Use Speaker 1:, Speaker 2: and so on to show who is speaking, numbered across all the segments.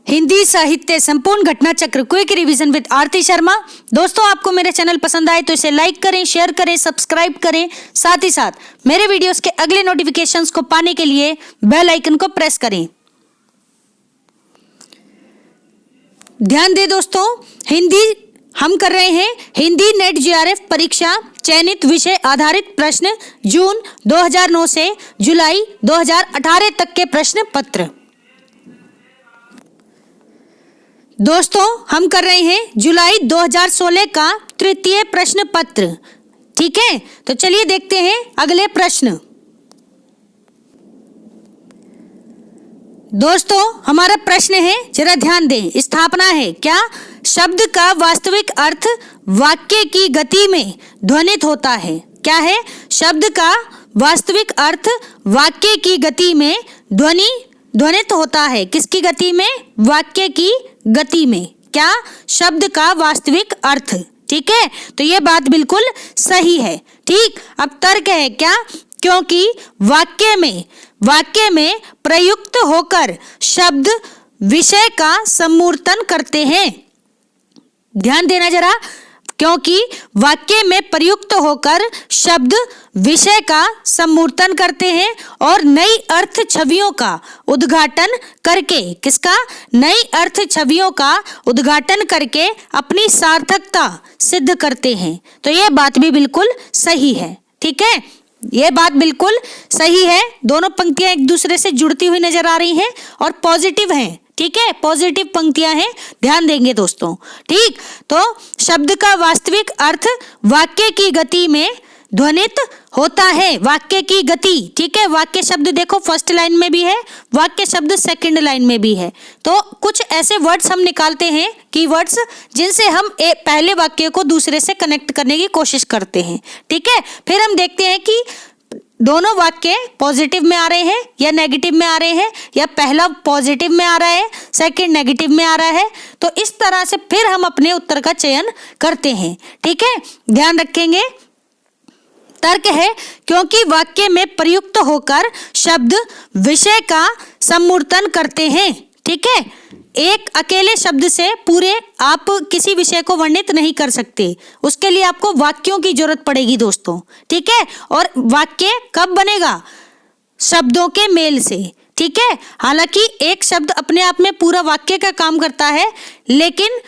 Speaker 1: हिंदी साहित्य संपूर्ण घटना चक्र क्विक रिवीजन विद आरती शर्मा। दोस्तों, आपको मेरा चैनल पसंद आए तो इसे लाइक करें, शेयर करें, सब्सक्राइब करें। साथ ही साथ मेरे वीडियोस के अगले नोटिफिकेशंस को पाने के लिए बेल आइकन को प्रेस करें। ध्यान दें दोस्तों, हिंदी हम कर रहे हैं हिंदी नेट जीआरएफ परीक्षा चयनित विषय आधारित प्रश्न जून 2009 से जुलाई 2018 तक के प्रश्न पत्र। दोस्तों, हम कर रहे हैं जुलाई 2016 का तृतीय प्रश्न पत्र। ठीक है, तो चलिए देखते हैं अगले प्रश्न। दोस्तों, हमारा प्रश्न है, जरा ध्यान दें, स्थापना है क्या? शब्द का वास्तविक अर्थ वाक्य की गति में ध्वनित होता है। क्या है? शब्द का वास्तविक अर्थ वाक्य की गति में ध्वनित होता है। किसकी गति में? वाक्य की गति में। क्या? शब्द का वास्तविक अर्थ। ठीक है, तो ये बात बिल्कुल सही है। ठीक, अब तर्क है क्या? क्योंकि वाक्य में प्रयुक्त होकर शब्द विषय का सम्मूर्तन करते हैं। ध्यान देना जरा, क्योंकि वाक्य में प्रयुक्त होकर शब्द विषय का सम्मूर्तन करते हैं और नई अर्थ छवियों का उद्घाटन करके, किसका? नई अर्थ छवियों का उद्घाटन करके अपनी सार्थकता सिद्ध करते हैं। तो यह बात भी बिल्कुल सही है। ठीक है, यह बात बिल्कुल सही है। दोनों पंक्तियां एक दूसरे से जुड़ती हुई नजर आ रही हैं और पॉजिटिव हैं। ठीक है, पॉजिटिव पंक्तियां हैं, ध्यान देंगे दोस्तों। ठीक, तो शब्द का वास्तविक अर्थ वाक्य की गति में ध्वनित होता है। वाक्य की गति, ठीक है, वाक्य शब्द देखो फर्स्ट लाइन में भी है, वाक्य शब्द सेकंड लाइन में भी है। तो कुछ ऐसे वर्ड्स हम निकालते हैं, कीवर्ड्स, जिनसे हम पहले वाक्य को दूसरे से कनेक्ट करने की कोशिश करते हैं। ठीक है, फिर हम देखते हैं कि दोनों वाक्य पॉजिटिव में आ रहे हैं या नेगेटिव में आ रहे हैं, या पहला पॉजिटिव में आ रहा है, सेकंड नेगेटिव में आ रहा है। तो इस तरह से फिर हम अपने उत्तर का चयन करते हैं। ठीक है, ध्यान रखेंगे। तर्क है क्योंकि वाक्य में प्रयुक्त होकर शब्द विषय का सम्मूर्तन करते हैं। ठीक है, एक अकेले शब्द से पूरे आप किसी विषय को वर्णित नहीं कर सकते, उसके लिए आपको वाक्यों की जरूरत पड़ेगी दोस्तों। ठीक है, और वाक्य कब बनेगा? शब्दों के मेल से। ठीक है, हालांकि एक शब्द अपने आप में पूरा वाक्य का काम करता है, लेकिन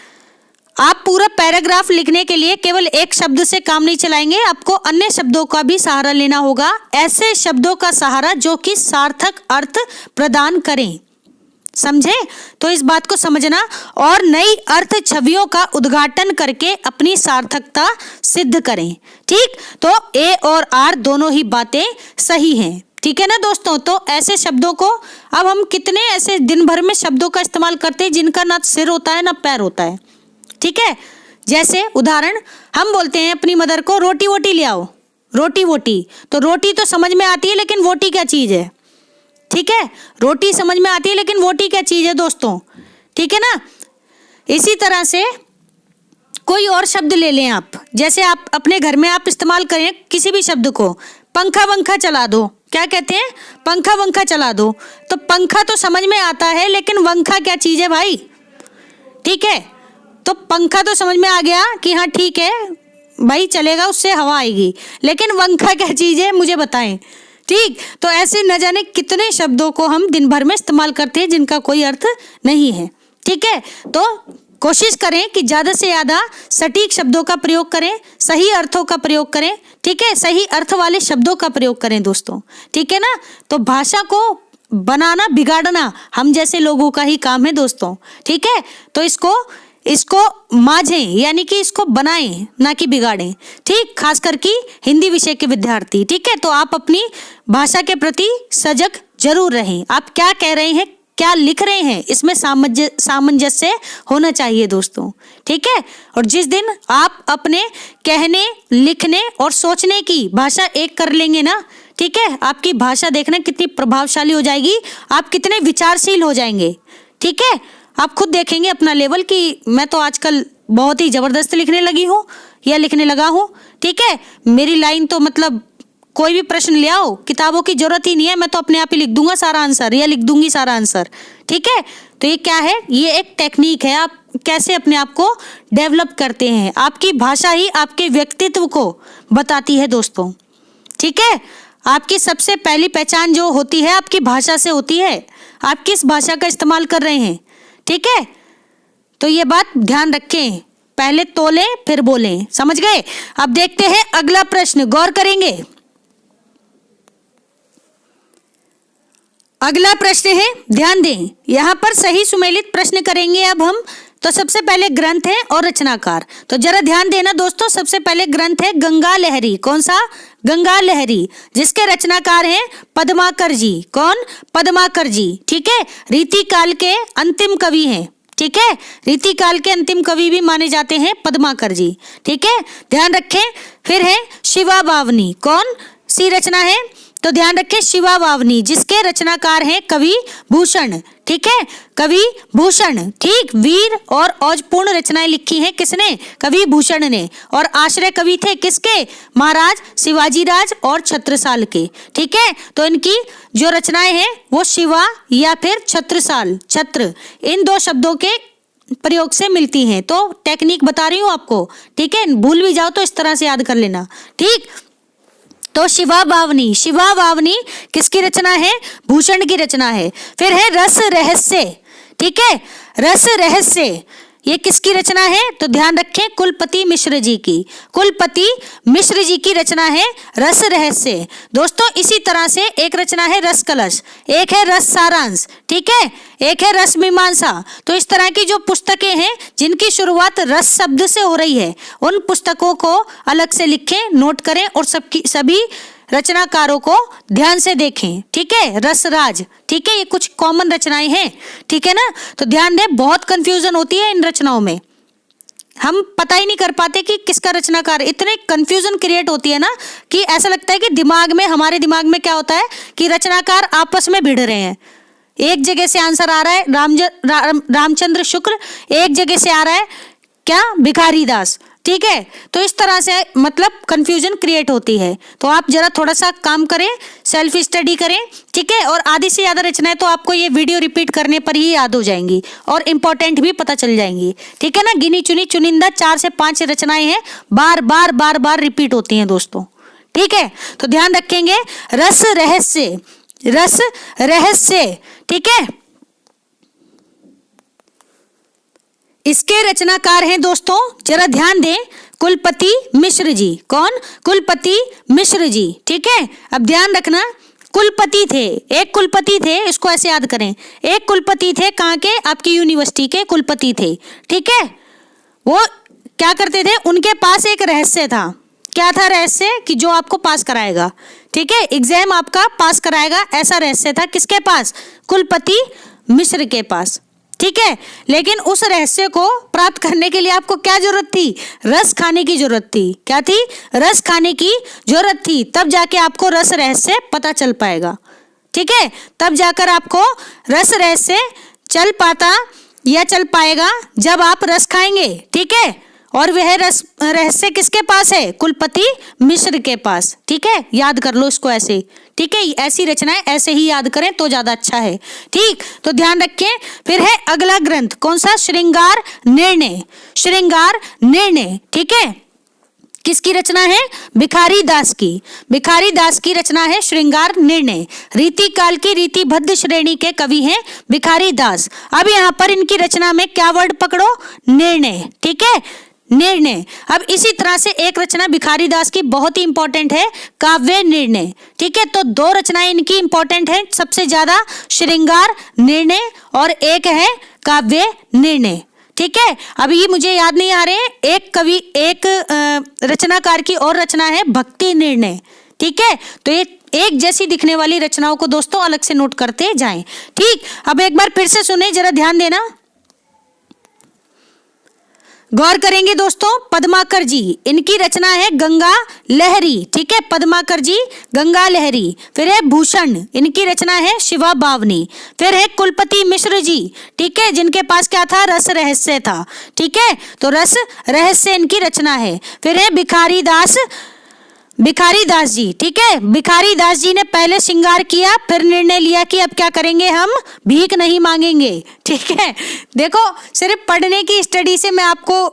Speaker 1: आप पूरा पैराग्राफ लिखने के लिए केवल एक शब्द से काम नहीं चलाएंगे, आपको अन्य शब्दों का भी सहारा लेना होगा। ऐसे शब्दों का सहारा जो कि सार्थक अर्थ प्रदान करें। समझे? तो इस बात को समझना। और नई अर्थ छवियों का उद्घाटन करके अपनी सार्थकता सिद्ध करें। ठीक, तो ए और आर दोनों ही बातें सही हैं। ठीक है ना दोस्तों? तो ऐसे शब्दों को, अब हम कितने ऐसे दिन भर में शब्दों का इस्तेमाल करते हैं जिनका ना सिर होता है ना पैर होता है। ठीक है, जैसे उदाहरण, हम बोलते हैं अपनी मदर को रोटी वोटी ले आओ, रोटी वोटी। तो रोटी तो समझ में आती है, लेकिन वोटी क्या चीज है? ठीक है, रोटी समझ में आती है, लेकिन वोटी क्या चीज है दोस्तों? ठीक है ना? इसी तरह से कोई और शब्द ले लें आप, जैसे आप अपने घर में आप इस्तेमाल करें किसी भी शब्द को, पंखा वंखा चला दो। क्या कहते हैं? पंखा वंखा चला दो। तो पंखा तो समझ में आता है, लेकिन वंखा क्या चीज है भाई? ठीक है, तो पंखा तो समझ में आ गया कि हाँ ठीक है भाई, चलेगा, उससे हवा आएगी, लेकिन वंखा क्या चीज है मुझे बताएं। ठीक, तो ऐसे न जाने कितने शब्दों को हम दिन भर में इस्तेमाल करते हैं जिनका कोई अर्थ नहीं है। ठीक है, तो कोशिश करें कि ज्यादा से ज्यादा सटीक शब्दों का प्रयोग करें, सही अर्थों का प्रयोग करें। ठीक है, सही अर्थ वाले शब्दों का प्रयोग करें दोस्तों। ठीक है ना? तो भाषा को बनाना बिगाड़ना हम जैसे लोगों का ही काम है दोस्तों। ठीक है, तो इसको मांझें, यानी कि इसको बनाएं, ना कि बिगाड़ें। ठीक, खास करके हिंदी विषय के विद्यार्थी। ठीक है, तो आप अपनी भाषा के प्रति सजग जरूर रहें। आप क्या कह रहे हैं, क्या लिख रहे हैं, इसमें सामंजस्य होना चाहिए दोस्तों। ठीक है, और जिस दिन आप अपने कहने, लिखने और सोचने की भाषा एक कर लेंगे ना, ठीक है, आपकी भाषा देखना कितनी प्रभावशाली हो जाएगी, आप कितने विचारशील हो जाएंगे। ठीक है, आप खुद देखेंगे अपना लेवल कि मैं तो आजकल बहुत ही जबरदस्त लिखने लगी हूँ या लिखने लगा हूँ। ठीक है, मेरी लाइन तो मतलब कोई भी प्रश्न ले आओ, किताबों की जरूरत ही नहीं है, मैं तो अपने आप ही लिख दूंगा सारा आंसर या लिख दूंगी सारा आंसर। ठीक है, तो ये क्या है, ये एक टेक्निक है, आप कैसे अपने आप को डेवलप करते हैं। आपकी भाषा ही आपके व्यक्तित्व को बताती है दोस्तों। ठीक है, आपकी सबसे पहली पहचान जो होती है आपकी भाषा से होती है, आप किस भाषा का इस्तेमाल कर रहे हैं। ठीक है, तो ये बात ध्यान रखें, पहले तोलें फिर बोलें, समझ गए। अब देखते हैं अगला प्रश्न, गौर करेंगे। अगला प्रश्न है, ध्यान दें, यहां पर सही सुमेलित प्रश्न करेंगे अब हम। तो सबसे पहले ग्रंथ है और रचनाकार, तो जरा ध्यान देना दोस्तों। सबसे पहले ग्रंथ है गंगा लहरी, कौन सा, गंगा लहरी, जिसके रचनाकार हैं पद्माकर जी। कौन, पद्माकर जी। ठीक है, रीतिकाल के अंतिम कवि हैं। ठीक है, रीतिकाल के अंतिम कवि भी माने जाते हैं पद्माकर जी। ठीक है, ध्यान रखें। फिर है शिवा बावनी, कौन सी रचना है, तो ध्यान रखें शिवा बावनी, जिसके रचनाकार हैं कवि भूषण। ठीक है, कवि भूषण। ठीक, वीर और औजपूर्ण रचनाएं लिखी हैं किसने, कवि भूषण ने, और आश्रय कवि थे किसके, महाराज शिवाजी राज और छत्रसाल के। ठीक है, तो इनकी जो रचनाएं हैं वो शिवा या फिर छत्रसाल, छत्र, इन दो शब्दों के प्रयोग से मिलती हैं। तो टेक्निक बता रही हूं आपको। ठीक है, भूल भी जाओ तो इस तरह से याद कर लेना। ठीक, तो शिवा बावनी, शिवा बावनी किसकी रचना है, भूषण की रचना है। फिर है रस रहस्य। ठीक है, रस रहस्य ये किसकी रचना है, तो ध्यान रखें कुलपति मिश्र जी की, कुलपति मिश्र जी की रचना है रस रहस्य। दोस्तों इसी तरह से एक रचना है रस कलश, एक है रस सारांश। ठीक है, एक है रस मीमांसा। तो इस तरह की जो पुस्तकें हैं जिनकी शुरुआत रस शब्द से हो रही है, उन पुस्तकों को अलग से लिखें, नोट करें और सभी रचनाकारों को ध्यान से देखें। ठीक है, रसराज। ठीक है, ये कुछ कॉमन रचनाएं हैं। ठीक है ना, तो ध्यान दें, बहुत कंफ्यूजन होती है इन रचनाओं में, हम पता ही नहीं कर पाते कि किसका रचनाकार, इतने कंफ्यूजन क्रिएट होती है ना कि ऐसा लगता है कि दिमाग में, हमारे दिमाग में क्या होता है कि रचनाकार आपस में भिड़ रहे हैं। एक जगह से आंसर आ रहा है रामचंद्र शुक्ल, एक जगह से आ रहा है क्या, भिखारी दास। ठीक है, तो इस तरह से मतलब कंफ्यूजन क्रिएट होती है। तो आप जरा थोड़ा सा काम करें, सेल्फ स्टडी करें। ठीक है, और आधी से ज्यादा रचनाएं तो आपको ये वीडियो रिपीट करने पर ही याद हो जाएंगी और इंपॉर्टेंट भी पता चल जाएंगी। ठीक है ना, गिनी चुनी चुनिंदा 4 से 5 रचनाएं हैं, बार बार बार बार रिपीट होती हैं दोस्तों। ठीक है, तो ध्यान रखेंगे, रस रहस्य, रस रहस्य। ठीक है, इसके रचनाकार हैं दोस्तों, जरा ध्यान दें, कुलपति मिश्र जी। कौन, कुलपति मिश्र जी। ठीक है, अब ध्यान रखना, कुलपति थे, एक कुलपति थे, इसको ऐसे याद करें, एक कुलपति थे, कहाँ के, आपकी यूनिवर्सिटी के कुलपति थे। ठीक है, वो क्या करते थे, उनके पास एक रहस्य था। क्या था रहस्य, कि जो आपको पास कराएगा, ठीक है, एग्जाम आपका पास कराएगा, ऐसा रहस्य था किसके पास, कुलपति मिश्र के पास। ठीक है, लेकिन उस रहस्य को प्राप्त करने के लिए आपको क्या जरूरत थी, रस खाने की जरूरत थी। क्या थी, रस खाने की जरूरत थी, तब जाके आपको रस रहस्य पता चल पाएगा। ठीक है, तब जाकर आपको रस रहस्य चल पाता या चल पाएगा जब आप रस खाएंगे। ठीक है, और वह रस रहस्य किसके पास है, कुलपति मिश्र के पास। ठीक है, याद कर लो इसको ऐसे। ठीक है, ऐसी रचनाएं ऐसे ही याद करें तो ज्यादा अच्छा है। ठीक, तो ध्यान रखें। फिर है अगला ग्रंथ, कौन सा, श्रृंगार निर्णय, श्रृंगार निर्णय। ठीक है, किसकी रचना है, भिखारी दास की, भिखारी दास की रचना है श्रृंगार निर्णय। रीति काल की रीतिबद्ध श्रेणी के कवि हैं भिखारी दास। अब यहाँ पर इनकी रचना में क्या वर्ड पकड़ो, निर्णय। ठीक है, निर्णय। अब इसी तरह से एक रचना भिखारी दास की बहुत ही इंपॉर्टेंट है, काव्य निर्णय। ठीक है, तो 2 रचनाएं इनकी इंपॉर्टेंट है सबसे ज्यादा, श्रृंगार निर्णय और एक है काव्य निर्णय। ठीक है, अभी ये मुझे याद नहीं आ रहे, एक रचनाकार की और रचना है भक्ति निर्णय। ठीक है, तो ये एक जैसी दिखने वाली रचनाओं को दोस्तों अलग से नोट करते जाएं। ठीक, अब एक बार फिर से सुने, जरा ध्यान देना, गौर करेंगे दोस्तों। पद्माकर जी, इनकी रचना है गंगा लहरी। ठीक है, पद्माकर जी गंगा लहरी। फिर है भूषण, इनकी रचना है शिवा बावनी। फिर है कुलपति मिश्र जी, ठीक है, जिनके पास क्या था, रस रहस्य था। ठीक है, तो रस रहस्य इनकी रचना है। फिर है भिखारी दास, भिखारी दास जी, ठीक है। भिखारी दास जी ने पहले श्रृंगार किया, फिर निर्णय लिया कि अब क्या करेंगे, हम भीख नहीं मांगेंगे, ठीक है। देखो सिर्फ पढ़ने की स्टडी से मैं आपको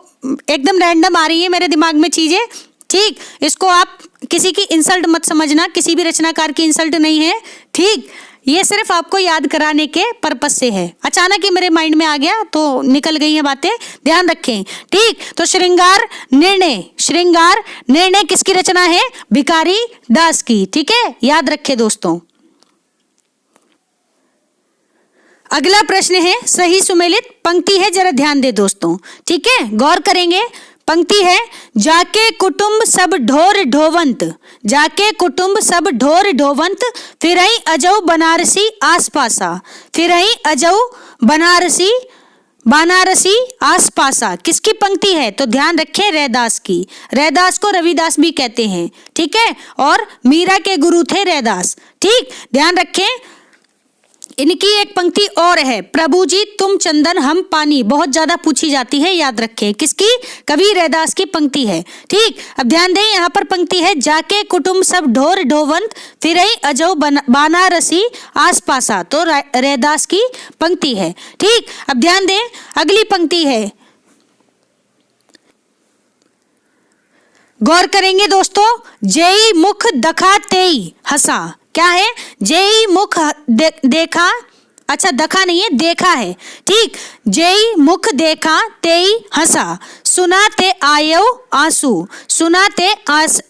Speaker 1: एकदम रैंडम आ रही है मेरे दिमाग में चीजें, ठीक। इसको आप किसी की इंसल्ट मत समझना, किसी भी रचनाकार की इंसल्ट नहीं है, ठीक। ये सिर्फ आपको याद कराने के पर्पस से है। अचानक ही मेरे माइंड में आ गया तो निकल गई हैं बातें, ध्यान रखें, ठीक। तो श्रृंगार निर्णय किसकी रचना है, भिखारी दास की, ठीक है, याद रखें दोस्तों। अगला प्रश्न है सही सुमेलित पंक्ति है, जरा ध्यान दे दोस्तों, ठीक है, गौर करेंगे। पंक्ति है, जाके कुटुंब सब ढोर ढोवंत, जाके कुटुंब सब ढोर ढोवंत, फिरई अजऊ बनारसी आस पासा, फिरई अजऊ बनारसी आस पासा, किसकी पंक्ति है, तो ध्यान रखें रैदास की। रैदास को रविदास भी कहते हैं, ठीक है, और मीरा के गुरु थे रैदास, ठीक, ध्यान रखें। इनकी एक पंक्ति और है, प्रभु जी तुम चंदन हम पानी, बहुत ज्यादा पूछी जाती है, याद रखें, किसकी, कवि रैदास की पंक्ति है, ठीक। अब ध्यान दें, यहाँ पर पंक्ति है, जाके कुटुंब सब ढोर ढोवंत, फिरई अजऊ बनारसी आस पासा, तो रैदास की पंक्ति है, ठीक। अब ध्यान दें, अगली पंक्ति है, गौर करेंगे दोस्तों, जेई मुख दखा तेई हंसा, क्या है, जेई मुख देखा, अच्छा दखा नहीं है, देखा है, ठीक। जेई मुख देखा तेई हंसा, सुना ते आयो आंसू, सुना ते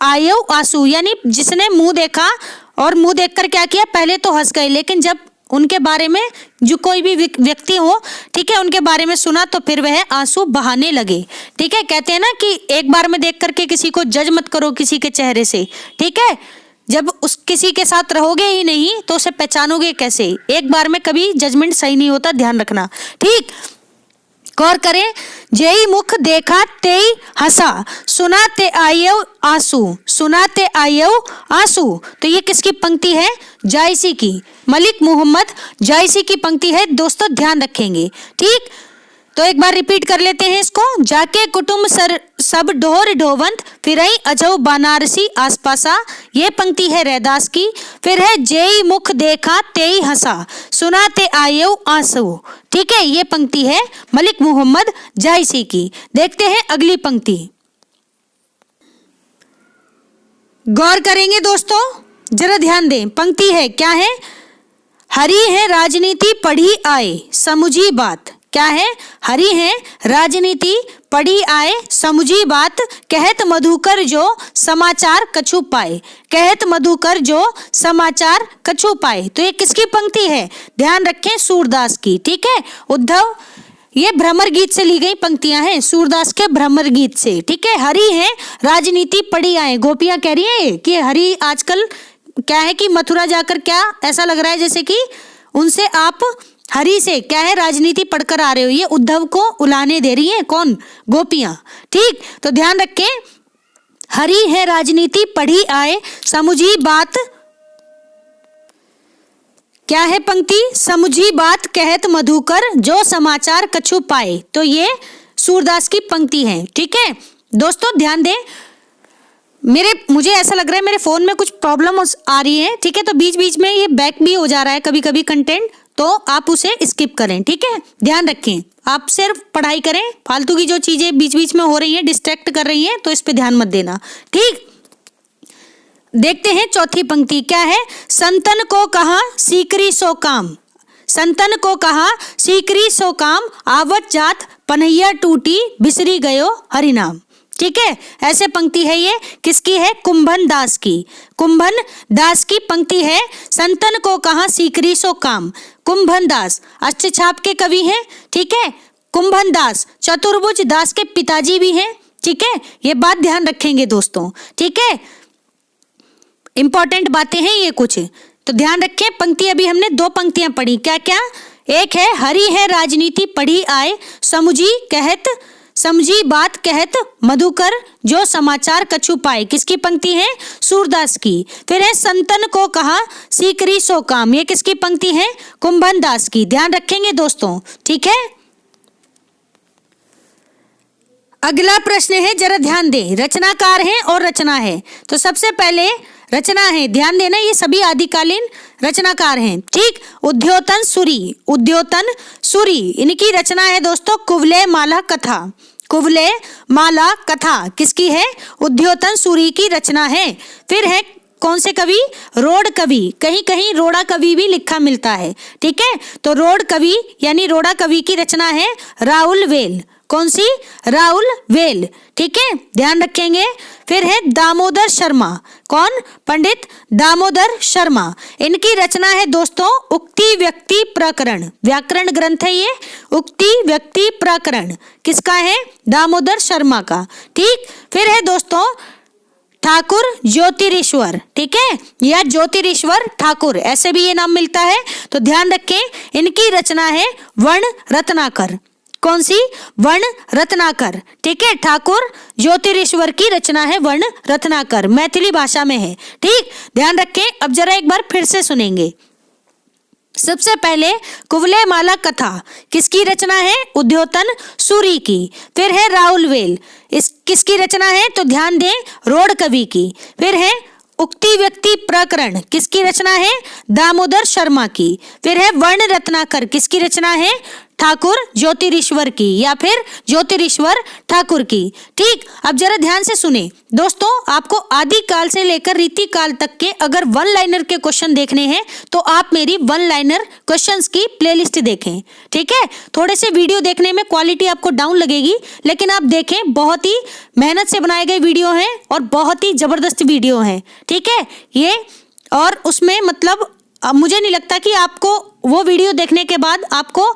Speaker 1: आयो आंसू, यानी जिसने मुंह देखा और मुंह देखकर क्या किया, पहले तो हंस गए, लेकिन जब उनके बारे में जो कोई भी व्यक्ति हो, ठीक है, उनके बारे में सुना तो फिर वह आंसू बहाने लगे, ठीक है। कहते हैं ना कि एक बार में देख करके किसी को जज मत करो किसी के चेहरे से, ठीक है। जब उस किसी के साथ रहोगे ही नहीं तो उसे पहचानोगे कैसे, एक बार में कभी जजमेंट सही नहीं होता, ध्यान रखना, ठीक। गौर करें, जेई मुख देखा तेई हंसा, सुनाते आयो आंसू, सुनाते आयो आंसू, तो ये किसकी पंक्ति है, जायसी की, मलिक मोहम्मद जायसी की पंक्ति है दोस्तों, ध्यान रखेंगे, ठीक। तो एक बार रिपीट कर लेते हैं इसको, जाके कुटुंब सब ढोर ढोवंत, फिरई अजऊ बनारसी आसपासा, ये पंक्ति है रैदास की। फिर है जेई मुख देखा तेई हंसा, सुनाते आयो आंसू, ठीक है, ये पंक्ति है मलिक मोहम्मद जायसी की। देखते हैं अगली पंक्ति, गौर करेंगे दोस्तों, जरा ध्यान दें, पंक्ति है, क्या है, हरी है राजनीति पढ़ी आए समझी बात, क्या है, हरी है राजनीति पढ़ी आए समझी बात, कहत मधुकर जो समाचार कछु पाए, कहत मधुकर जो समाचार कछु पाए, तो ये किसकी पंक्ति है, ध्यान रखें, सूरदास की, ठीक है। उद्धव, ये भ्रमर गीत से ली गई पंक्तियां हैं, सूरदास के भ्रमर गीत से, ठीक है। हरी है राजनीति पढ़ी आए, गोपियां कह रही है कि हरी आजकल क्या है कि मथुरा जाकर क्या ऐसा लग रहा है जैसे कि उनसे आप हरी से क्या है राजनीति पढ़कर आ रहे हो, ये उद्धव को उलाने दे रही है, कौन, गोपियां, ठीक। तो ध्यान रखें, हरी है राजनीति पढ़ी आए समझी बात, क्या है पंक्ति, समझी बात कहत मधुकर जो समाचार कछु पाए, तो ये सूरदास की पंक्ति है, ठीक है दोस्तों। ध्यान दें, मुझे ऐसा लग रहा है मेरे फोन में कुछ प्रॉब्लम आ रही है, ठीक है, तो बीच बीच में ये बैक भी हो जा रहा है कभी कभी कंटेंट, तो आप उसे स्किप करें, ठीक है, ध्यान रखें, आप सिर्फ पढ़ाई करें, फालतू की जो चीजें बीच बीच में हो रही हैं डिस्ट्रैक्ट कर रही हैं तो इस पे ध्यान मत देना, ठीक। देखते हैं चौथी पंक्ति, क्या है, संतन को कहा सीकरी सो काम, संतन को कहा सीकरी सो काम, आवत जात पनैया टूटी बिसरी गयो हरिनाम, ठीक है, ऐसे पंक्ति है, ये किसकी है, कुंभन दास की, कुंभन दास की पंक्ति है, संतन को कहा सीकरी सो काम, कुंभन दास अष्टछाप के कवि हैं, ठीक है। कुंभन दास चतुर्भुज दास के पिताजी भी हैं, ठीक है, ये बात ध्यान रखेंगे दोस्तों, ठीक है, इंपॉर्टेंट बातें हैं ये कुछ, तो ध्यान रखें। पंक्ति अभी हमने दो पंक्तियां पढ़ी, क्या क्या, एक है हरी है राजनीति पढ़ी आए समझी बात कहत मधुकर जो समाचार कछु पाए, किसकी पंक्ति है, सूरदास की। फिर है संतन को कहा सीकरी सो काम, ये किसकी पंक्ति है, कुंभन दास की, ध्यान रखेंगे दोस्तों, ठीक है। अगला प्रश्न है, जरा ध्यान दें, रचनाकार है और रचना है। तो सबसे पहले रचना है, ध्यान देना, ये सभी आदिकालीन रचनाकार हैं। ठीक, उद्योतन सूरी, उद्योतन सूरी, इनकी रचना है दोस्तों कुवलय माला कथा। कुवलय माला कथा किसकी है? उद्योतन सूरी की रचना है। फिर है कौन से कवि? रोड कवि, कहीं कहीं रोड़ा कवि भी लिखा मिलता है। ठीक है, तो रोड कवि यानी रोड़ा कवि की रचना है राहुल वेल। कौन सी? राहुल वेल। ठीक है, ध्यान रखेंगे। फिर है दामोदर शर्मा। कौन? पंडित दामोदर शर्मा। इनकी रचना है दोस्तों उक्ति व्यक्ति प्रकरण, व्याकरण ग्रंथ है ये। उक्ति व्यक्ति प्रकरण किसका है? दामोदर शर्मा का। ठीक, फिर है दोस्तों ठाकुर ज्योतिरीश्वर। ठीक है, या ज्योतिरीश्वर ठाकुर, ऐसे भी ये नाम मिलता है। तो ध्यान रखें, इनकी रचना है वर्ण रत्नाकर। कौन सी? वर्ण रत्नाकर। ठीक है, ठाकुर ज्योतिरीश्वर की रचना है वर्ण रत्नाकर, मैथिली भाषा में है। ठीक, ध्यान रखें। अब जरा एक बार फिर से सुनेंगे। सबसे पहले कुवलय माला कथा किसकी रचना है? उद्योतन सूरी की। फिर है राहुल वेल, इस किसकी रचना है? तो ध्यान दें, रोड कवि की। फिर है उक्ति व्यक्ति प्रकरण किसकी रचना है? दामोदर शर्मा की। फिर है वर्ण रत्नाकर किसकी रचना है? ठाकुर ज्योतिरीश्वर की, या फिर ज्योतिरीश्वर ठाकुर की। ठीक, अब जरा ध्यान से सुने दोस्तों, आपको आदि काल से लेकर रीति काल तक के अगर वन लाइनर के क्वेश्चन देखने हैं तो आप मेरी वन लाइनर क्वेश्चंस की प्लेलिस्ट देखें। ठीक है, थोड़े से वीडियो देखने में क्वालिटी आपको डाउन लगेगी, लेकिन आप देखें, बहुत ही मेहनत से बनाए गए वीडियो हैं और बहुत ही जबरदस्त वीडियो हैं। ठीक है, ये और उसमें मतलब मुझे नहीं लगता कि आपको वो वीडियो देखने के बाद आपको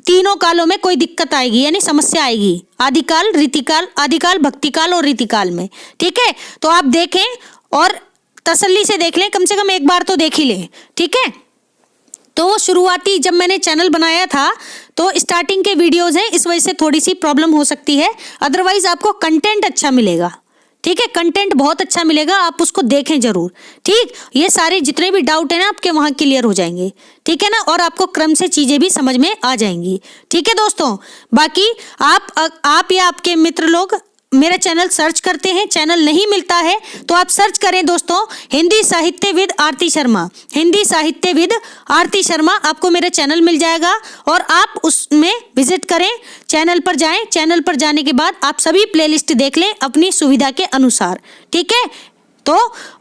Speaker 1: तीनों कालों में कोई दिक्कत आएगी, यानी समस्या आएगी, आदिकाल, रीतिकाल, आदिकाल, भक्तिकाल और रीतिकाल में। ठीक है, तो आप देखें और तसल्ली से देख लें, कम से कम एक बार तो देख ही लें। ठीक है, तो शुरुआती जब मैंने चैनल बनाया था तो स्टार्टिंग के वीडियोस हैं, इस वजह से थोड़ी सी प्रॉब्लम हो सकती है, अदरवाइज आपको कंटेंट अच्छा मिलेगा। ठीक है, कंटेंट बहुत अच्छा मिलेगा, आप उसको देखें जरूर। ठीक, ये सारे जितने भी डाउट है ना आपके वहां क्लियर हो जाएंगे। ठीक है ना, और आपको क्रम से चीजें भी समझ में आ जाएंगी। ठीक है दोस्तों, बाकी आप या आपके मित्र लोग मेरा चैनल सर्च करते हैं, चैनल नहीं मिलता है तो आप सर्च करें दोस्तों हिंदी साहित्यविद आरती शर्मा। हिंदी साहित्यविद आरती शर्मा, आपको मेरा चैनल मिल जाएगा और आप उसमें विजिट करें, चैनल पर जाएं। चैनल पर जाने के बाद आप सभी प्लेलिस्ट देख लें अपनी सुविधा के अनुसार। ठीक है, तो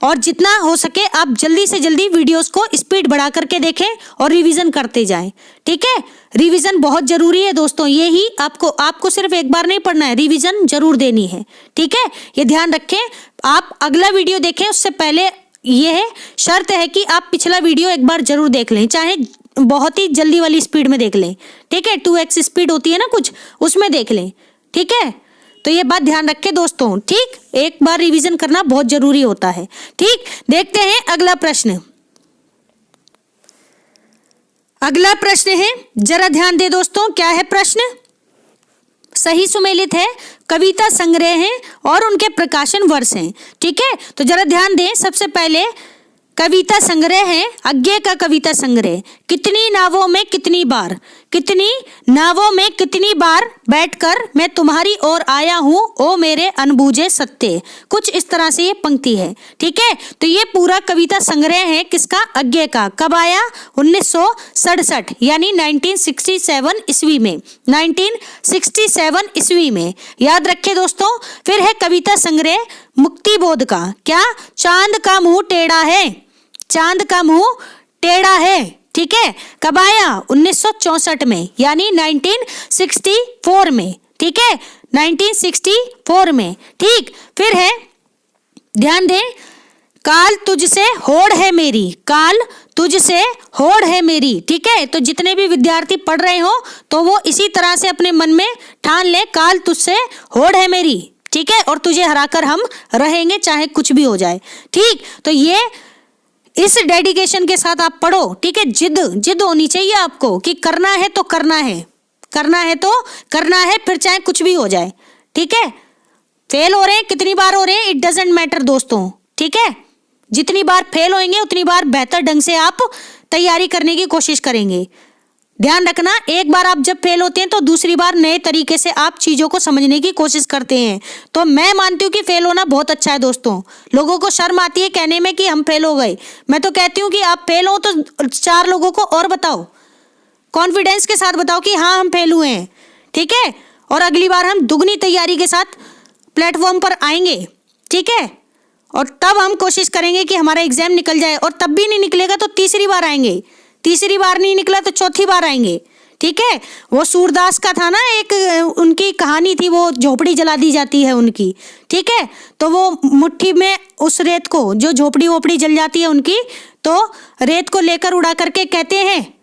Speaker 1: और जितना हो सके आप जल्दी से जल्दी वीडियोस को स्पीड बढ़ा करके देखें और रिवीजन करते जाएं। ठीक है, रिवीजन बहुत जरूरी है दोस्तों, ये ही आपको सिर्फ एक बार नहीं पढ़ना है, रिवीजन जरूर देनी है। ठीक है, ये ध्यान रखें। आप अगला वीडियो देखें उससे पहले ये है शर्त है कि आप पिछला वीडियो एक बार जरूर देख लें, चाहे बहुत ही जल्दी वाली स्पीड में देख लें। ठीक है, 2x स्पीड होती है ना कुछ, उसमें देख लें। ठीक है, तो ये बात ध्यान रखें दोस्तों। ठीक, एक बार रिवीजन करना बहुत जरूरी होता है। ठीक, देखते हैं अगला प्रश्न। अगला प्रश्न है, जरा ध्यान दे दोस्तों, क्या है प्रश्न? सही सुमेलित है, कविता संग्रह है और उनके प्रकाशन वर्ष हैं। ठीक है, तो जरा ध्यान दें, सबसे पहले कविता संग्रह है, अज्ञे का कविता संग्रह। कितनी नावों में कितनी बार, कितनी नावों में कितनी बार बैठकर मैं तुम्हारी ओर आया हूँ ओ मेरे अनबूझे सत्य। कुछ इस तरह से ये पंक्ति है। ठीक है, तो ये पूरा कविता संग्रह है किसका? अज्ञे का। कब आया? 1967 यानी 1967 ईस्वी में, 1967 ईस्वी में, याद रखे दोस्तों। फिर है कविता संग्रह मुक्तिबोध का, क्या? चांद का मुंह टेढ़ा है, चांद का मुंह टेढ़ा है। ठीक है, कब आया? 1964 में यानी 1964 में। ठीक है, 1964 में। ठीक, फिर है ध्यान दें, काल तुझसे होड़ है मेरी, काल तुझसे होड़ है मेरी। ठीक है, तो जितने भी विद्यार्थी पढ़ रहे हो तो वो इसी तरह से अपने मन में ठान ले, काल तुझसे होड़ है मेरी। ठीक है, और तुझे हराकर हम रहेंगे चाहे कुछ भी हो जाए। ठीक, तो ये इस डेडिकेशन के साथ आप पढ़ो। ठीक है, जिद होनी चाहिए आपको कि करना है तो करना है, करना है तो करना है, फिर चाहे कुछ भी हो जाए। ठीक है, फेल हो रहे हैं कितनी बार हो रहे हैं, इट डजेंट मैटर दोस्तों। ठीक है, जितनी बार फेल होंगे उतनी बार बेहतर ढंग से आप तैयारी करने की कोशिश करेंगे। ध्यान रखना, एक बार आप जब फेल होते हैं तो दूसरी बार नए तरीके से आप चीज़ों को समझने की कोशिश करते हैं। तो मैं मानती हूँ कि फेल होना बहुत अच्छा है दोस्तों। लोगों को शर्म आती है कहने में कि हम फेल हो गए। मैं तो कहती हूँ कि आप फेल हो तो 4 लोगों को और बताओ, कॉन्फिडेंस के साथ बताओ कि हाँ हम फेल हुए हैं, ठीक है। और अगली बार हम दुगनी तैयारी के साथ प्लेटफॉर्म पर आएंगे, ठीक है। और तब हम कोशिश करेंगे कि हमारा एग्जाम निकल जाए, और तब भी नहीं निकलेगा तो तीसरी बार आएंगे, तीसरी बार नहीं निकला तो चौथी बार आएंगे, ठीक है। वो सूरदास का था ना, एक उनकी कहानी थी, वो झोपड़ी जला दी जाती है उनकी, ठीक है। तो वो मुट्ठी में उस रेत को, जो झोपड़ी वोपड़ी जल जाती है उनकी, तो रेत को लेकर उड़ा करके कहते हैं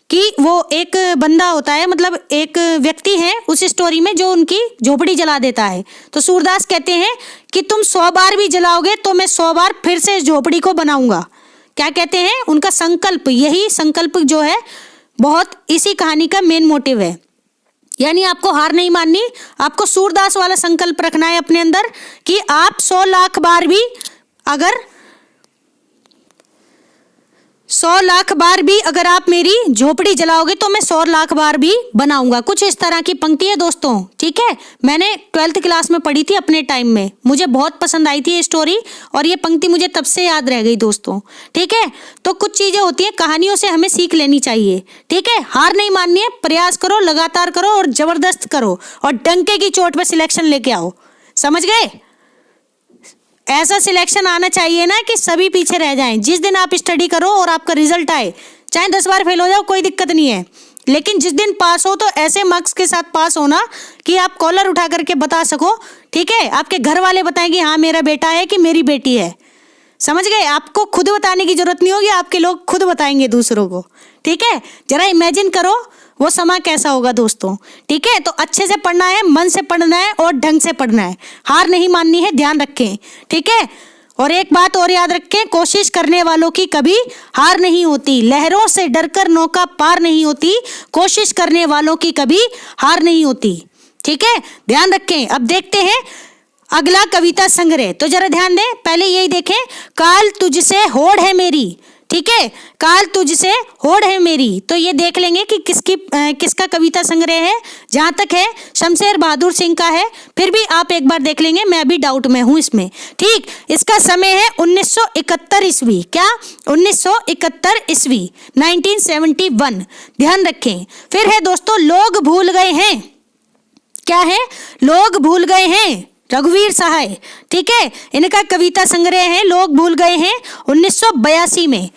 Speaker 1: कि वो एक बंदा होता है, मतलब एक व्यक्ति है उस स्टोरी में जो उनकी झोपड़ी जला देता है। तो सूरदास कहते हैं कि तुम 100 बार भी जलाओगे तो मैं 100 बार फिर से इस झोपड़ी को बनाऊंगा। क्या कहते हैं, उनका संकल्प, यही संकल्प जो है बहुत इसी कहानी का मेन मोटिव है। यानी आपको हार नहीं माननी, आपको सूरदास वाला संकल्प रखना है अपने अंदर कि आप 100 लाख बार भी, अगर 100 लाख बार भी अगर आप मेरी झोपड़ी जलाओगे तो मैं 100 लाख बार भी बनाऊंगा। कुछ इस तरह की पंक्ति है दोस्तों, ठीक है। मैंने 12th क्लास में पढ़ी थी अपने टाइम में, मुझे बहुत पसंद आई थी ये स्टोरी, और ये पंक्ति मुझे तब से याद रह गई दोस्तों, ठीक है। तो कुछ चीजें होती हैं, कहानियों से हमें सीख लेनी चाहिए, ठीक है। हार नहीं माननी है, प्रयास करो, लगातार करो और जबरदस्त करो, और डंके की चोट पे सिलेक्शन लेके आओ, समझ गए। ऐसा सिलेक्शन आना चाहिए ना कि सभी पीछे रह जाएं। जिस दिन आप स्टडी करो और आपका रिजल्ट आए, चाहे 10 बार फेल हो जाओ कोई दिक्कत नहीं है, लेकिन जिस दिन पास हो तो ऐसे मार्क्स के साथ पास होना कि आप कॉलर उठा करके बता सको, ठीक है। आपके घर वाले बताएं कि हाँ मेरा बेटा है कि मेरी बेटी है, समझ गए। आपको खुद बताने की जरूरत नहीं होगी, आपके लोग खुद बताएंगे दूसरों को, ठीक है। जरा इमेजिन करो वो समय कैसा होगा दोस्तों, ठीक है। तो अच्छे से पढ़ना है, मन से पढ़ना है और ढंग से पढ़ना है, हार नहीं माननी है, ध्यान रखें, ठीक है। और एक बात और याद रखें, कोशिश करने वालों की कभी हार नहीं होती, लहरों से डरकर नौका पार नहीं होती, कोशिश करने वालों की कभी हार नहीं होती, ठीक है, ध्यान रखें। अब देखते हैं अगला कविता संग्रह, तो जरा ध्यान दें, पहले यही देखें, काल तुझसे होड़ है मेरी, ठीक है, काल तुझसे होड़ है मेरी। तो ये देख लेंगे कि किसका कविता संग्रह है। जहां तक है शमशेर बहादुर सिंह का है, फिर भी आप एक बार देख लेंगे, मैं अभी डाउट में हूं इसमें, ठीक। इसका समय है 1971 ईस्वी, क्या 1971 ईस्वी, 1971, ध्यान रखें। फिर है दोस्तों लोग भूल गए हैं, क्या है, लोग भूल गए हैं, रघुवीर सहाय, ठीक है। इनका कविता संग्रह है लोग भूल गए हैं, 1982 में,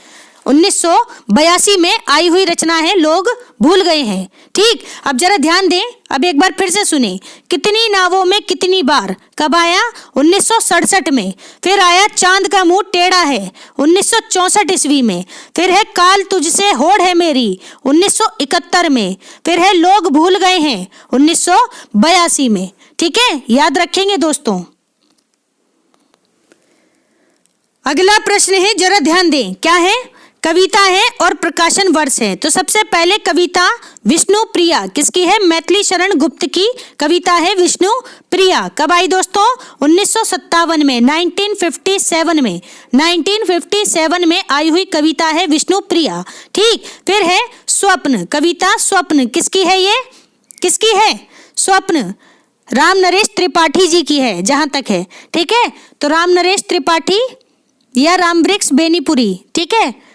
Speaker 1: 1982 में आई हुई रचना है लोग भूल गए हैं, ठीक। अब जरा ध्यान दें, अब एक बार फिर से सुने, कितनी नावों में कितनी बार, कब आया, 1967 में। फिर आया चांद का मुंह टेढ़ा है, 1964 ईस्वी में। फिर है काल तुझसे होड़ है मेरी, 1971 में। फिर है लोग भूल गए हैं, 1982 में, ठीक है, याद रखेंगे दोस्तों। अगला प्रश्न है, जरा ध्यान दें, क्या है, कविता है और प्रकाशन वर्ष है। तो सबसे पहले कविता विष्णु प्रिया किसकी है, मैथिली शरण गुप्त की कविता है विष्णु प्रिया। कब आई दोस्तों, 1957 में, 1957 में, 1957 में आई हुई कविता है विष्णु प्रिया, ठीक। फिर है स्वप्न, कविता स्वप्न किसकी है, ये किसकी है, स्वप्न राम नरेश त्रिपाठी जी की है, जहां तक है, ठीक है। तो राम नरेश त्रिपाठी या रामवृक्ष बेनीपुरी, ठीक है,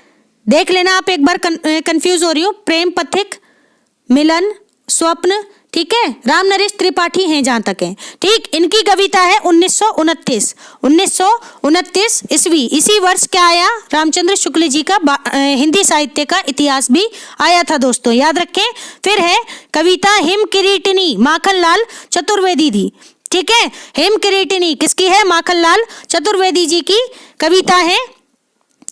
Speaker 1: देख लेना आप एक बार, कंफ्यूज हो रही हो, प्रेम पथिक, मिलन, स्वप्न, ठीक है, राम नरेश त्रिपाठी हैं जहां तक है, ठीक। इनकी कविता है 1929 ईस्वी। इसी वर्ष क्या आया, रामचंद्र शुक्ल जी का हिंदी साहित्य का इतिहास भी आया था दोस्तों, याद रखें। फिर है कविता हिम किरीटिनी माखनलाल चतुर्वेदी दी, ठीक है, हिम किरीटिनी किसकी है, माखनलाल चतुर्वेदी जी की कविता है,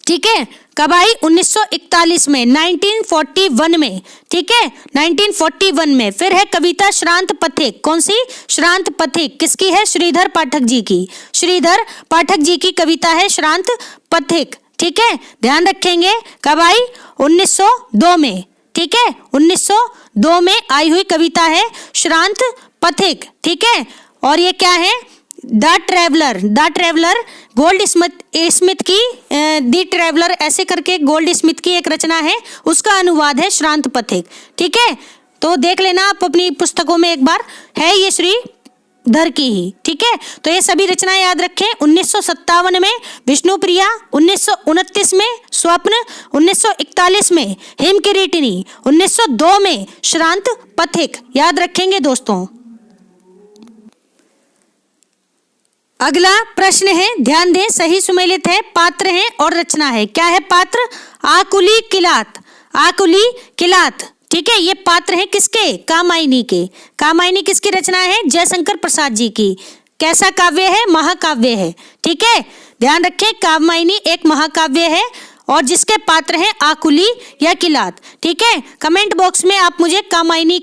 Speaker 1: ठीक है। कब आई, 1941 में, 1941 में, ठीक है, 1941 में। फिर है कविता श्रांत पथिक, कौन सी, श्रांत पथिक किसकी है, श्रीधर पाठक जी की, श्रीधर पाठक जी की कविता है श्रांत पथिक, ठीक है, ध्यान रखेंगे। कब आई, 1902 में, ठीक है, 1902 में आई हुई कविता है श्रांत पथिक, ठीक है। और ये क्या है, द ट्रेवलर गोल्ड स्मिथ की दी ट्रैवलर ऐसे करके गोल्ड स्मिथ की एक रचना है, उसका अनुवाद है श्रांत पथिक। ठीक है, तो देख लेना आप अपनी पुस्तकों में एक बार, है ये श्रीधर की ही। ठीक है, तो ये सभी रचनाएं याद रखें। 1957 में विष्णुप्रिया, 1929 में स्वप्न, 1941 में हेमकिरीटिनी, 1902 में श्रांत पथिक, याद रखेंगे दोस्तों। अगला प्रश्न है, ध्यान दें, सही सुमेलित है, पात्र है और रचना है। क्या है पात्र? आकुली किलात, आकुली किलात। ठीक है, ये पात्र है किसके? कामायनी के। कामायनी किसकी रचना है? जयशंकर प्रसाद जी की। कैसा काव्य है? महाकाव्य है। ठीक है, ध्यान रखें, कामायनी एक महाकाव्य है और जिसके पात्र हैं आकुली या किलात। ठीक है, कमेंट बॉक्स में आप मुझे कामायनी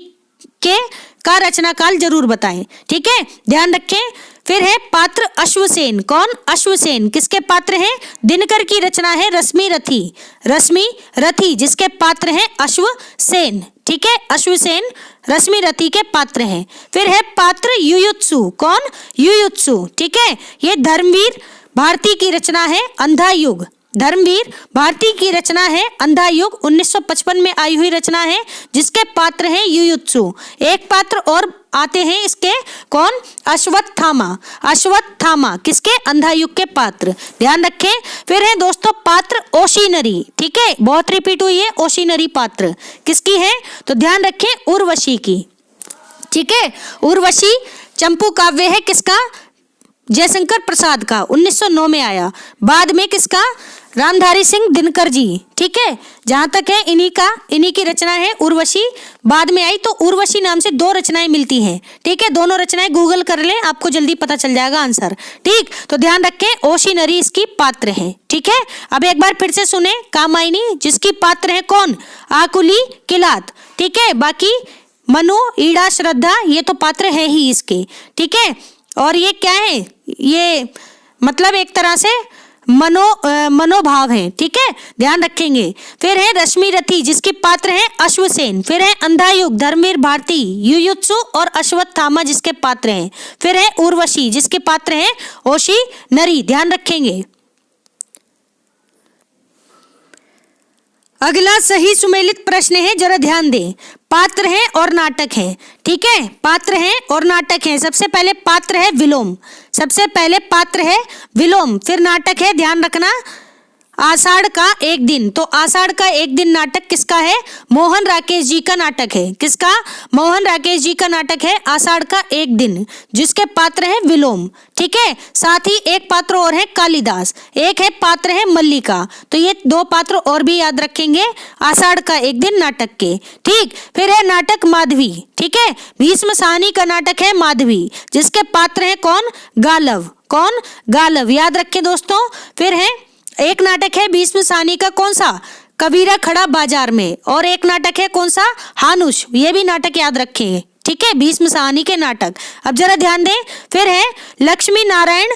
Speaker 1: के का रचना काल जरूर बताएं। ठीक है, ध्यान रखें। फिर है पात्र अश्वसेन। कौन? अश्वसेन। किसके पात्र हैं? दिनकर की रचना है रश्मि रथी, रश्मि रथी, जिसके पात्र हैं अश्वसेन। ठीक है, अश्वसेन रश्मि रथी के पात्र हैं। फिर है पात्र युयुत्सु। कौन? युयुत्सु। ठीक है, ये धर्मवीर भारती की रचना है अंधा युग। धर्मवीर भारती की रचना है अंधा युग, 1955 में आई हुई रचना है, जिसके पात्र हैं युयुत्सु। एक पात्र और आते हैं इसके, कौन? अश्वत्थामा। अश्वत्थामा किसके? अंधा युग के पात्र, ध्यान रखें। फिर है दोस्तों पात्र ओशिनरी। ठीक है, बहुत रिपीट हुई है ओशिनरी पात्र, किसकी है? तो ध्यान रखें, उर्वशी की। ठीक है, उर्वशी चंपू काव्य है, किसका? जयशंकर प्रसाद का, 1909 में आया। बाद में किसका? रामधारी सिंह दिनकर जी। ठीक है, जहां तक है इन्हीं की रचना है उर्वशी, बाद में आई। तो उर्वशी नाम से दो रचनाएं मिलती हैं। ठीक है, दोनों रचनाएं गूगल कर लें, आपको जल्दी पता चल जाएगा आंसर। ठीक, तो ध्यान रखें, ओशिनरी इसकी पात्र है। ठीक है, अब एक बार फिर से सुने, कामायनी जिसकी पात्र है कौन? आकुली किलात। ठीक है, बाकी मनु, ईड़ा, श्रद्धा, ये तो पात्र है ही इसके। ठीक है, और ये क्या है? ये मतलब एक तरह से मनोभाव है। ठीक है, ध्यान रखेंगे। फिर है रश्मि रथी, जिसके पात्र हैं अश्वसेन। फिर है अंधा युग, धर्मवीर भारती, युयुत्सु और अश्वत्थामा, जिसके पात्र हैं। फिर है उर्वशी, जिसके पात्र हैं ओशिनरी, ध्यान रखेंगे। अगला सही सुमेलित प्रश्न है, जरा ध्यान दें। पात्र है और नाटक है। ठीक है, पात्र है और नाटक है। सबसे पहले पात्र है विलोम, सबसे पहले पात्र है विलोम, फिर नाटक है, ध्यान रखना, आषाढ़ का एक दिन। तो आषाढ़ का एक दिन नाटक किसका है? मोहन राकेश जी का नाटक है। किसका? मोहन राकेश जी का नाटक है आषाढ़ का एक दिन, जिसके पात्र है विलोम। ठीक है, साथ ही एक पात्र और है कालिदास, एक है पात्र है मल्लिका। तो ये दो पात्र और भी याद रखेंगे आषाढ़ का एक दिन नाटक के। ठीक, फिर है नाटक माधवी। ठीक है, भीष्म साहनी का नाटक है माधवी, जिसके पात्र है कौन? गालव। कौन? गालव, याद रखें दोस्तों। फिर है एक नाटक है भीष्म साहनी का, कौन सा? कबीरा खड़ा बाजार में। और एक नाटक है कौन सा? हानुष, ये भी नाटक याद रखेंगे। ठीक है, भीष्म साहनी के नाटक। अब जरा ध्यान दें, फिर है लक्ष्मी नारायण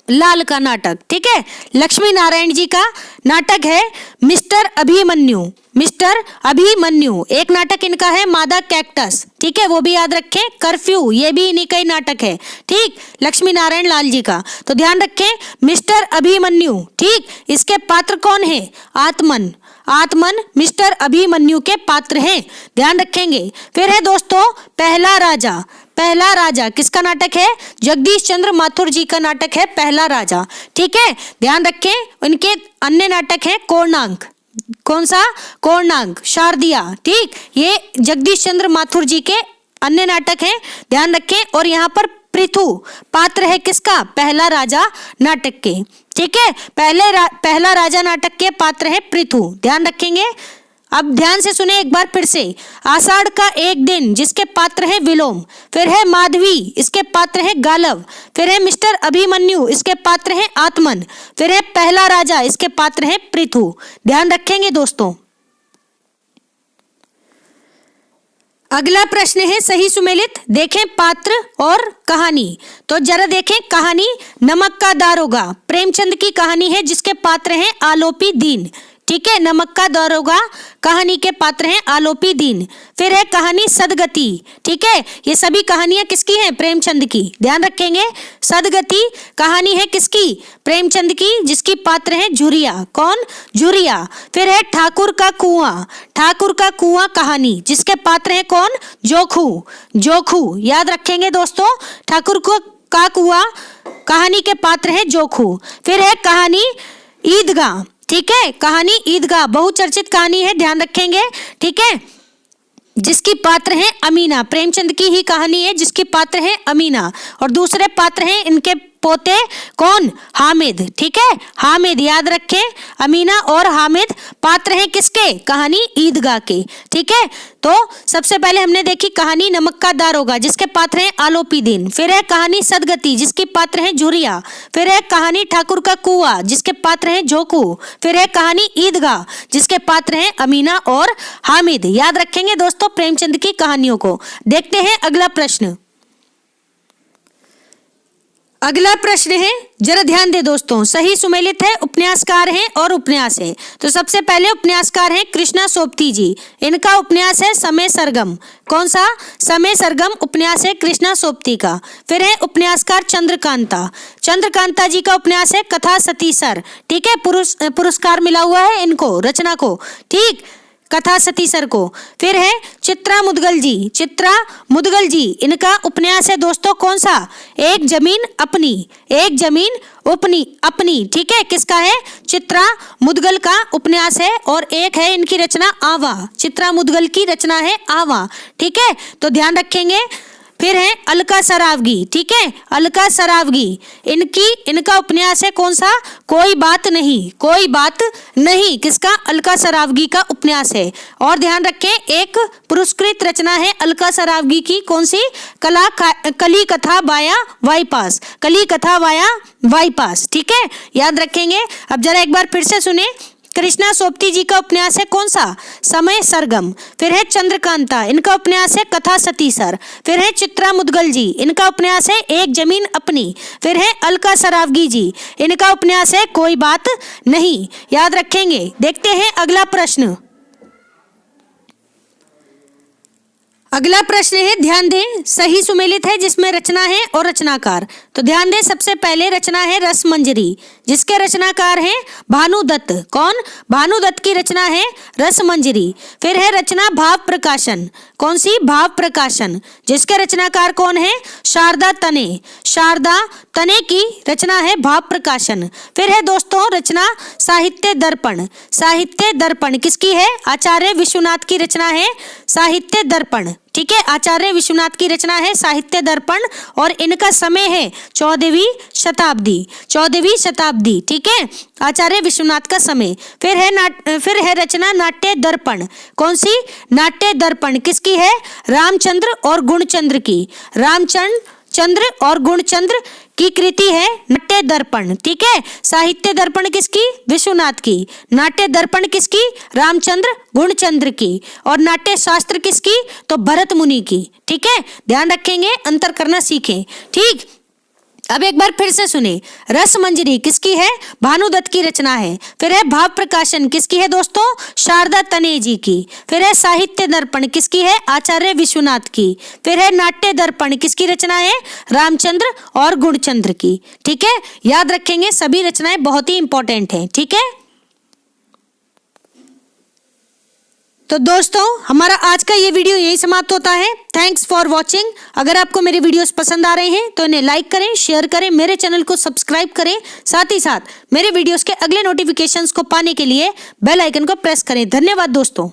Speaker 1: लाल का नाटक। ठीक है, लक्ष्मी नारायण जी का नाटक है मिस्टर अभिमन्यु। मिस्टर अभिमन्यु, एक नाटक इनका है मादा कैक्टस। ठीक है, वो भी याद रखें। कर्फ्यू, ये भी इन्हीं का ही नाटक है। ठीक, लक्ष्मी नारायण लाल जी का। तो ध्यान रखें, मिस्टर अभिमन्यु। ठीक, इसके पात्र कौन है? आत्मन। आत्मन मिस्टर अभिमन्यु के पात्र हैं, ध्यान रखेंगे। फिर है दोस्तों पहला राजा। पहला राजा किसका नाटक है? जगदीश चंद्र माथुर जी का नाटक है पहला राजा। ठीक है, ध्यान रखें। उनके अन्य नाटक है कोणार्क। कौन सा? कोणार्क, शारदिया। ठीक, ये जगदीश चंद्र माथुर जी के अन्य नाटक हैं, ध्यान रखें। और यहाँ पर पृथु पात्र है किसका? पहला राजा नाटक के। ठीक है, पहला राजा नाटक के पात्र है पृथु, ध्यान रखेंगे। अब ध्यान से सुने एक बार फिर से। आषाढ़ का एक दिन, जिसके पात्र है विलोम। फिर है माधवी, इसके पात्र है गालव। फिर है मिस्टर अभिमन्यु, इसके पात्र है आत्मन। फिर है पहला राजा, इसके पात्र है पृथु, ध्यान रखेंगे दोस्तों। अगला प्रश्न है सही सुमेलित। देखें पात्र और कहानी। तो जरा देखें कहानी, नमक का दारोगा, प्रेमचंद की कहानी है, जिसके पात्र हैं आलोपी दीन। ठीक है। नमक का दारोगा कहानी के पात्र हैं आलोपी दीन। फिर है कहानी सदगति, ठीक है। ये सभी कहानियां किसकी हैं? प्रेमचंद की। ध्यान रखेंगे, सदगति कहानी है किसकी? प्रेमचंद की, जिसकी पात्र है झुरिया। कौन? झुरिया। फिर है ठाकुर का कुआं, ठाकुर का कुआं कहानी, जिसके पात्र है कौन? जोखू। जोखू याद रखेंगे दोस्तों, ठाकुर का कुआं कहानी के पात्र है जोखू। फिर है कहानी ईदगाह, ठीक है। कहानी ईदगाह बहुचर्चित कहानी है, ध्यान रखेंगे, ठीक है, जिसकी पात्र है अमीना। प्रेमचंद की ही कहानी है जिसकी पात्र है अमीना, और दूसरे पात्र हैं इनके पोते कौन? हामिद, ठीक है। हामिद याद रखें, अमीना और हामिद पात्र हैं किसके? कहानी ईदगाह के, ठीक है। तो सबसे पहले हमने देखी कहानी नमक का दारोगा, जिसके पात्र हैं आलोपी दीन। फिर है कहानी सदगति, जिसकी पात्र है झुरिया। फिर है कहानी ठाकुर का कुआं, जिसके पात्र हैं जोकू। फिर है कहानी ईदगाह, जिसके पात्र हैं अमीना और हामिद। याद रखेंगे दोस्तों प्रेमचंद की कहानियों को। देखते हैं अगला प्रश्न। अगला प्रश्न है, जरा ध्यान दे दोस्तों, सही सुमेलित है, उपन्यासकार हैं और उपन्यास है। तो सबसे पहले उपन्यासकार हैं कृष्णा सोबती जी। इनका उपन्यास है समय सरगम। कौन सा? समय सरगम उपन्यास है कृष्णा सोबती का। फिर है उपन्यासकार चंद्रकांता। चंद्रकांता जी का उपन्यास है कथा सतीसर, ठीक है। पुरस्कार मिला हुआ है इनको, रचना को, ठीक, कथा सतीसर को। फिर है चित्रा मुदगल जी। चित्रा मुदगल जी, इनका उपन्यास है दोस्तों कौन सा? एक जमीन अपनी, एक जमीन अपनी, ठीक है। किसका है? चित्रा मुदगल का उपन्यास है। और एक है इनकी रचना आवा, चित्रा मुदगल की रचना है आवा, ठीक है। तो ध्यान रखेंगे। फिर है अलका सरावगी, ठीक है। अलका सरावगी, इनका उपन्यास है कौन सा? कोई बात नहीं, कोई बात नहीं, किसका? अलका सरावगी का उपन्यास है। और ध्यान रखें, एक पुरस्कृत रचना है अलका सरावगी की, कौन सी? कली कथा वाया बाईपास, कली कथा वाया बाईपास, ठीक है। याद रखेंगे। अब जरा एक बार फिर से सुने, कृष्णा सोबती जी का उपन्यास है कौन सा? समय सरगम। फिर है चंद्रकांता, इनका उपन्यास है कथा सतीसर। फिर है चित्रा मुदगल जी, इनका उपन्यास है एक जमीन अपनी। फिर है अलका सरावगी जी, इनका उपन्यास है कोई बात नहीं। याद रखेंगे। देखते हैं अगला प्रश्न। अगला प्रश्न है, ध्यान दें, सही सुमेलित है, जिसमें रचना है और रचनाकार। तो ध्यान दें, सबसे पहले रचना है रस मंजरी, जिसके रचनाकार हैं भानुदत्त। कौन? भानुदत्त की रचना है रस मंजरी। फिर है रचना भाव प्रकाशन। कौन सी? भाव प्रकाशन, जिसके रचनाकार कौन है? शारदा तने। शारदा तने की रचना है भाव प्रकाशन। फिर है दोस्तों रचना साहित्य दर्पण। साहित्य दर्पण किसकी है? आचार्य विश्वनाथ की रचना है साहित्य दर्पण, ठीक है। आचार्य विश्वनाथ की रचना है साहित्य दर्पण, और इनका समय है 14वीं शताब्दी, 14वीं शताब्दी, ठीक है। आचार्य विश्वनाथ का समय। फिर है रचना नाट्य दर्पण। कौन सी? नाट्य दर्पण किसकी है? रामचंद्र और गुणचंद्र की। रामचंद्र और गुणचंद्र की कृति है नाट्य दर्पण, ठीक है। साहित्य दर्पण किसकी? विश्वनाथ की। नाट्य दर्पण किसकी? रामचंद्र गुणचंद्र की। और नाट्य शास्त्र किसकी? तो भरत मुनि की, ठीक है। ध्यान रखेंगे, अंतर करना सीखें, ठीक। अब एक बार फिर से सुने, रस मंजरी किसकी है? भानुदत्त की रचना है। फिर है भाव प्रकाशन किसकी है दोस्तों? शारदा तने जी की। फिर है साहित्य दर्पण किसकी है? आचार्य विश्वनाथ की। फिर है नाट्य दर्पण किसकी रचना है? रामचंद्र और गुणचंद्र की, ठीक है। याद रखेंगे, सभी रचनाएं बहुत ही इंपॉर्टेंट हैं, ठीक है। तो दोस्तों हमारा आज का ये वीडियो यही समाप्त होता है। Thanks for watching. अगर आपको मेरे वीडियोस पसंद आ रहे हैं तो इन्हें लाइक करें, शेयर करें, मेरे चैनल को सब्सक्राइब करें। साथ ही साथ मेरे वीडियोस के अगले नोटिफिकेशंस को पाने के लिए बेल आइकन को प्रेस करें। धन्यवाद दोस्तों।